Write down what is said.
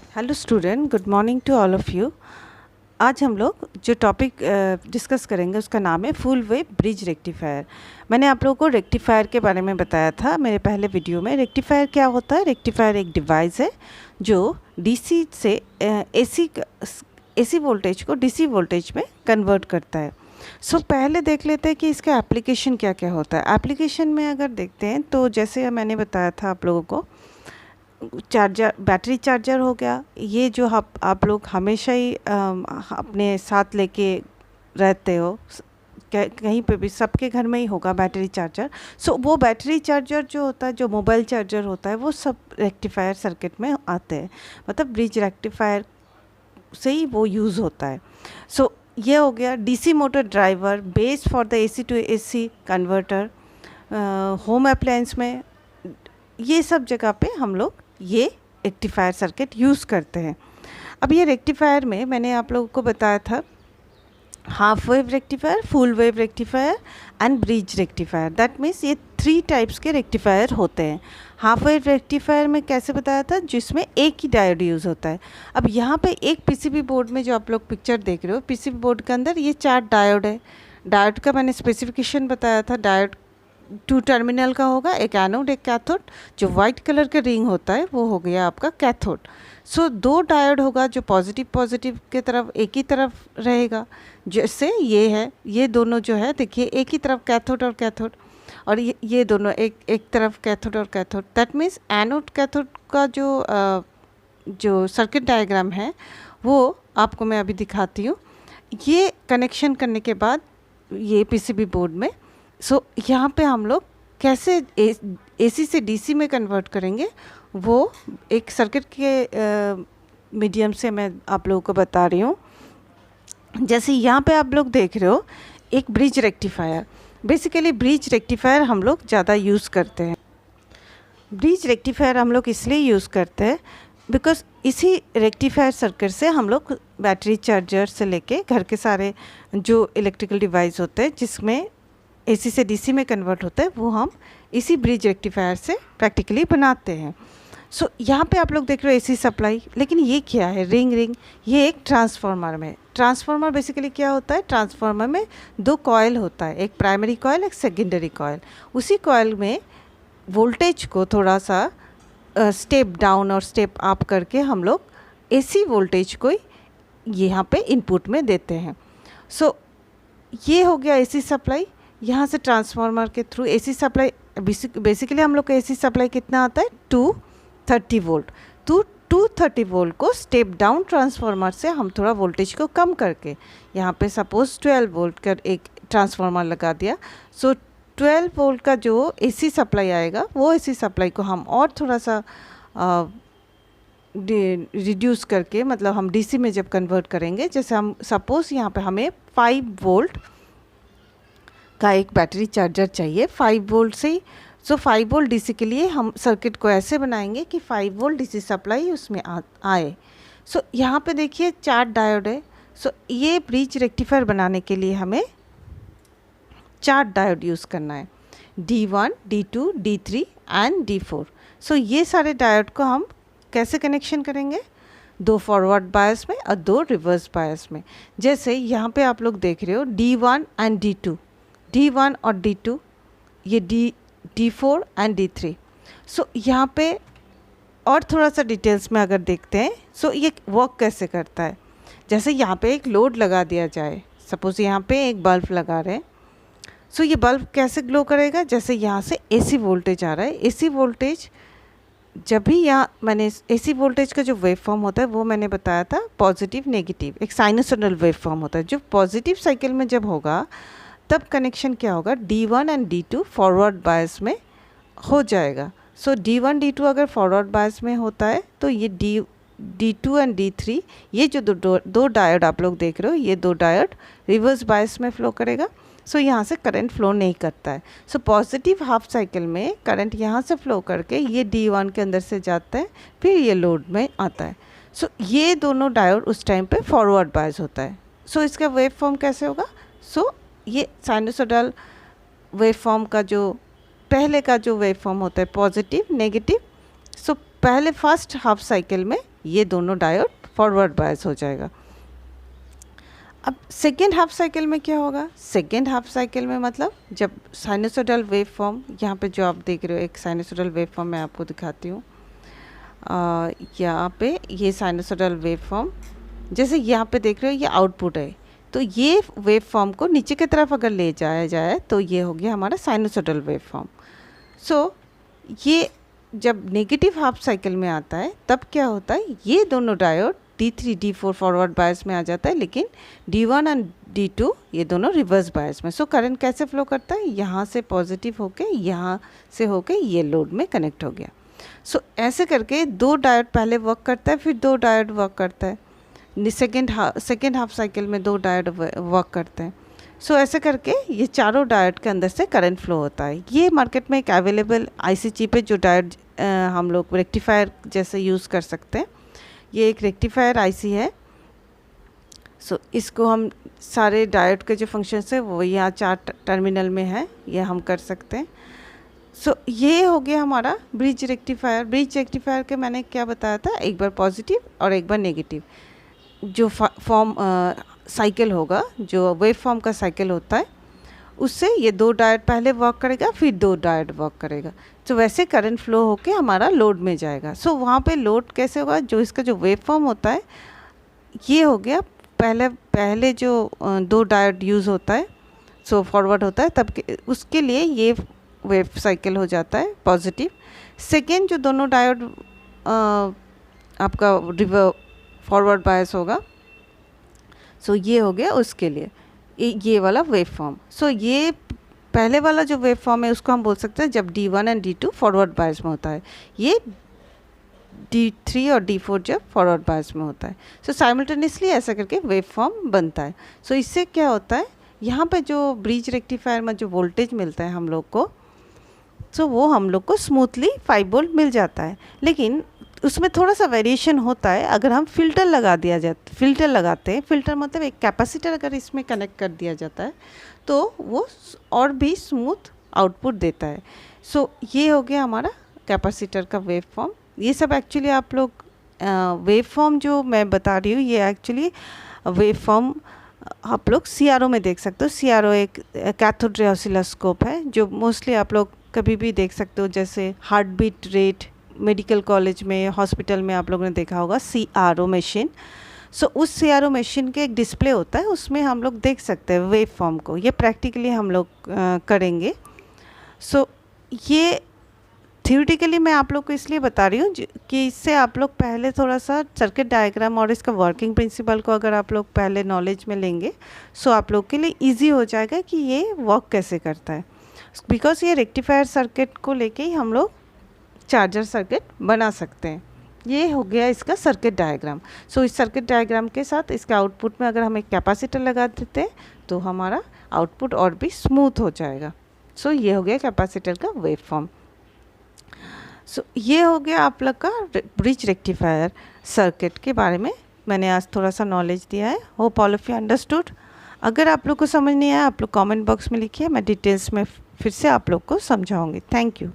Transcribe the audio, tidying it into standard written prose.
Hello student, good morning to all of you. आज हम लोग जो टॉपिक डिस्कस करेंगे उसका नाम है फुल वेव ब्रिज रेक्टिफायर। मैंने आप लोगों को रेक्टिफायर के बारे में बताया था मेरे पहले वीडियो में। रेक्टिफायर क्या होता है? रेक्टिफायर एक डिवाइस है जो डीसी से एसी वोल्टेज को डीसी वोल्टेज में कन्वर्ट करता है। पहले देख लेते हैं कि इसका एप्लीकेशन क्या क्या होता है। एप्लीकेशन में अगर देखते हैं तो जैसे मैंने बताया था आप लोगों को, चार्जर, बैटरी चार्जर हो गया। ये जो आप लोग हमेशा ही अपने साथ लेके रहते हो, कहीं पे भी सबके घर में ही होगा बैटरी चार्जर। वो बैटरी चार्जर जो होता है, जो मोबाइल चार्जर होता है, वो सब रेक्टिफायर सर्किट में आते हैं। मतलब ब्रिज रेक्टिफायर से ही वो यूज़ होता है। ये हो गया DC motor driver, base for the AC to AC converter, home appliance में, ये सब जगह पे हम लोग ये रेक्टिफायर सर्किट यूज़ करते हैं। अब ये रेक्टिफायर में मैंने आप लोगों को बताया था half wave rectifier, full wave rectifier and bridge rectifier. That means ये 3 टाइप्स के रेक्टिफायर होते हैं। हाफ वेव रेक्टिफायर में कैसे बताया था, जिसमें एक ही डायोड यूज़ होता है। अब यहाँ पे एक पीसीबी बोर्ड में जो आप लोग पिक्चर देख रहे हो, पीसीबी बोर्ड के अंदर ये 4 डायोड है। डायोड का मैंने स्पेसिफिकेशन बताया था। डायोड 2 टर्मिनल का होगा, एक एनोड एक कैथोड। जो वाइट कलर का रिंग होता है वो हो गया आपका कैथोड। 2 डायोड होगा जो पॉजिटिव के तरफ एक ही तरफ रहेगा। जैसे ये है, ये दोनों जो है देखिए एक ही तरफ कैथोड और कैथोड, और ये दोनों एक तरफ कैथोड और cathode. That means anode cathode का जो सर्किट डायग्राम है वो आपको मैं अभी दिखाती हूँ। ये कनेक्शन करने के बाद ये पीसीबी बोर्ड में, यहाँ पे हम लोग कैसे एसी से डीसी में कन्वर्ट करेंगे वो एक सर्किट के मीडियम से मैं आप लोगों को बता रही हूँ। जैसे यहाँ पे आप लोग देख रहे हो एक bridge rectifier. Basically bridge rectifier हम लोग ज़्यादा यूज़ करते हैं। ब्रिज रेक्टिफायर हम लोग इसलिए यूज़ करते हैं बिकॉज इसी रेक्टिफायर सर्किट से हम लोग बैटरी चार्जर से लेके घर के सारे जो इलेक्ट्रिकल डिवाइस होते हैं जिसमें एसी से डीसी में कन्वर्ट होता है, वो हम इसी ब्रिज रेक्टिफायर से प्रैक्टिकली बनाते हैं। यहाँ पे आप लोग देख रहे हो एसी सप्लाई, लेकिन ये क्या है? रिंग ये एक ट्रांसफार्मर में। ट्रांसफार्मर बेसिकली क्या होता है? ट्रांसफार्मर में 2 कॉयल होता है, एक प्राइमरी कॉयल एक सेकेंडरी कॉयल। उसी कॉयल में वोल्टेज को थोड़ा सा स्टेप डाउन और स्टेप अप करके हम लोग एसी वोल्टेज को यहाँ पे इनपुट में देते हैं। ये हो गया एसी सप्लाई। यहाँ से ट्रांसफार्मर के थ्रू एसी सप्लाई, बेसिकली हम लोग का एसी सप्लाई कितना आता है? 230 वोल्ट। 230 वोल्ट को स्टेप डाउन ट्रांसफार्मर से हम थोड़ा वोल्टेज को कम करके यहाँ पे सपोज 12 वोल्ट का एक ट्रांसफार्मर लगा दिया। 12 वोल्ट का जो एसी सप्लाई आएगा, वो एसी सप्लाई को हम और थोड़ा सा रिड्यूस करके, मतलब हम डीसी में जब कन्वर्ट करेंगे, जैसे हम सपोज़ यहाँ पे हमें 5 वोल्ट का एक बैटरी चार्जर चाहिए 5 वोल्ट से ही। 5 वोल्ट डीसी के लिए हम सर्किट को ऐसे बनाएंगे कि 5 वोल्ट डीसी सप्लाई उसमें आए। यहाँ पे देखिए 4 डायोड है। ये ब्रिज रेक्टिफायर बनाने के लिए हमें 4 डायोड यूज़ करना है, D1, D2, D3 and D4। ये सारे डायोड को हम कैसे कनेक्शन करेंगे? 2 फॉरवर्ड बायस में और 2 रिवर्स बायस में। जैसे यहाँ पे आप लोग देख रहे हो D1 एंड D2, D1 और D2, ये D4 एंड D3। यहाँ पे और थोड़ा सा डिटेल्स में अगर देखते हैं, ये वर्क कैसे करता है। जैसे यहाँ पे एक लोड लगा दिया जाए, सपोज़ यहाँ पे एक बल्ब लगा रहे हैं। ये बल्ब कैसे ग्लो करेगा? जैसे यहाँ से एसी वोल्टेज आ रहा है। एसी वोल्टेज जब भी यहाँ, मैंने एसी वोल्टेज का जो वेव फॉर्म होता है वो मैंने बताया था पॉजिटिव नेगेटिव, एक साइनसोइडल वेव फॉर्म होता है। जो पॉजिटिव साइकिल में जब होगा तब कनेक्शन क्या होगा? D1 and D2 forward bias में हो जाएगा। D1 D2 अगर फॉरवर्ड बायस में होता है तो ये D2 एंड D3, ये जो दो डायोड आप लोग देख रहे हो, ये 2 डायोड रिवर्स बायस में फ्लो करेगा। यहाँ से करंट फ्लो नहीं करता है। पॉजिटिव हाफ साइकिल में करंट यहाँ से फ्लो करके ये D1 के अंदर से जाता है, फिर ये लोड में आता है। ये दोनों डायोड उस टाइम पे फॉरवर्ड बायस होता है। इसका वेव फॉर्म कैसे होगा? ये साइनसोइडल वेव फॉर्म का जो पहले का जो वेव फॉर्म होता है पॉजिटिव नेगेटिव। पहले फर्स्ट हाफ साइकिल में ये दोनों डायोड फॉरवर्ड बायस हो जाएगा। अब सेकेंड हाफ साइकिल में क्या होगा? सेकेंड हाफ साइकिल में मतलब जब साइनोसोडल वेव फॉर्म, यहाँ पे जो आप देख रहे हो एक साइनोसोडल वेव फॉर्म मैं आपको दिखाती हूँ। यहाँ पे ये साइनोसोडल वेव फॉर्म, जैसे यहाँ पे देख रहे हो ये आउटपुट है, तो ये वेव फॉर्म को नीचे की तरफ अगर ले जाया जाए तो ये हो गया हमारा साइनोसोडल वेव फॉर्म। सो ये जब नेगेटिव हाफ साइकिल में आता है तब क्या होता है, ये दोनों diode D3 D4 forward bias में आ जाता है, लेकिन D1 एंड D2 ये दोनों रिवर्स बायस में। सो करंट कैसे फ्लो करता है, यहाँ से पॉजिटिव होके यहाँ से होके ये लोड में कनेक्ट हो गया। सो ऐसे करके दो डायोड पहले वर्क करता है, फिर दो डायोड वर्क करता है, सेकेंड हाफ साइकिल में दो डायोड वर्क करते हैं। सो ऐसे करके ये चारों डायोड के अंदर से करंट फ्लो होता है। ये मार्केट में एक अवेलेबल आईसी चिप है जो डायोड हम लोग रेक्टिफायर जैसे यूज़ कर सकते हैं। ये एक रेक्टिफायर आईसी है। सो इसको हम सारे डायोड के जो फंक्शंस है वो यहाँ 4 टर्मिनल में है, ये हम कर सकते हैं। सो ये हो गया हमारा ब्रिज रेक्टिफायर। ब्रिज रेक्टिफायर के मैंने क्या बताया था, एक बार पॉजिटिव और एक बार नेगेटिव जो फॉर्म साइकिल होगा, जो वेव फॉर्म का साइकिल होता है, उससे ये दो डायोड पहले वर्क करेगा फिर दो डायोड वर्क करेगा। तो वैसे करंट फ्लो होके हमारा लोड में जाएगा। सो वहाँ पे लोड कैसे होगा, जो इसका जो वेव फॉर्म होता है ये हो गया पहले जो दो डायोड यूज़ होता है, सो फॉरवर्ड होता है तब उसके लिए ये वेव साइकिल हो जाता है पॉजिटिव। सेकेंड जो दोनों डायोड आपका रिवर फॉरवर्ड बायस होगा, सो ये हो गया उसके लिए ये वाला वेव फॉर्म। सो ये पहले वाला जो वेव फॉर्म है उसको हम बोल सकते हैं जब D1 and D2 forward bias में होता है, ये D3 और D4 जब फॉरवर्ड बायस में होता है। सो साइमल्टेनियसली ऐसा करके वेव फॉर्म बनता है। सो इससे क्या होता है, यहाँ पे जो ब्रिज रेक्टिफायर में जो वोल्टेज मिलता है हम लोग को, सो वो हम लोग को स्मूथली 5 वोल्ट मिल जाता है। लेकिन उसमें थोड़ा सा वेरिएशन होता है अगर हम फ़िल्टर लगाते हैं। फ़िल्टर मतलब एक कैपेसिटर अगर इसमें कनेक्ट कर दिया जाता है तो वो और भी स्मूथ आउटपुट देता है। सो ये हो गया हमारा कैपेसिटर का वेव फॉर्म। ये सब एक्चुअली आप लोग वेव फॉर्म जो मैं बता रही हूँ ये एक्चुअली वेव फॉर्म आप लोग CRO में देख सकते हो। CRO एक कैथोड रे ऑसिलोस्कोप है जो मोस्टली आप लोग कभी भी देख सकते हो, जैसे heart beat rate medical college में, हॉस्पिटल में आप लोगों ने देखा होगा CRO मशीन। सो उस CRO मशीन के एक डिस्प्ले होता है, उसमें हम लोग देख सकते हैं वेव फॉर्म को। ये प्रैक्टिकली हम लोग करेंगे। सो ये थ्योरेटिकली मैं आप लोग को इसलिए बता रही हूँ कि इससे आप लोग पहले थोड़ा सा सर्किट डायग्राम और इसका वर्किंग प्रिंसिपल को अगर आप लोग पहले नॉलेज में लेंगे सो आप लोग के लिए ईजी हो जाएगा कि ये वर्क कैसे करता है। बिकॉज ये रेक्टिफायर सर्किट को लेके ही हम लोग चार्जर सर्किट बना सकते हैं। ये हो गया इसका सर्किट डायग्राम। सो इस सर्किट डायग्राम के साथ इसके आउटपुट में अगर हम एक कैपेसिटर लगा देते हैं तो हमारा आउटपुट और भी स्मूथ हो जाएगा। सो ये हो गया कैपेसिटर का वेव फॉर्म। सो ये हो गया आप लोग का ब्रिज रेक्टिफायर सर्किट के बारे में मैंने आज थोड़ा सा नॉलेज दिया है। Hope all of you understood. अगर आप लोग को समझ नहीं आया आप लोग कमेंट बॉक्स में लिखिए, मैं डिटेल्स में फिर से आप लोग को समझाऊंगी। Thank you.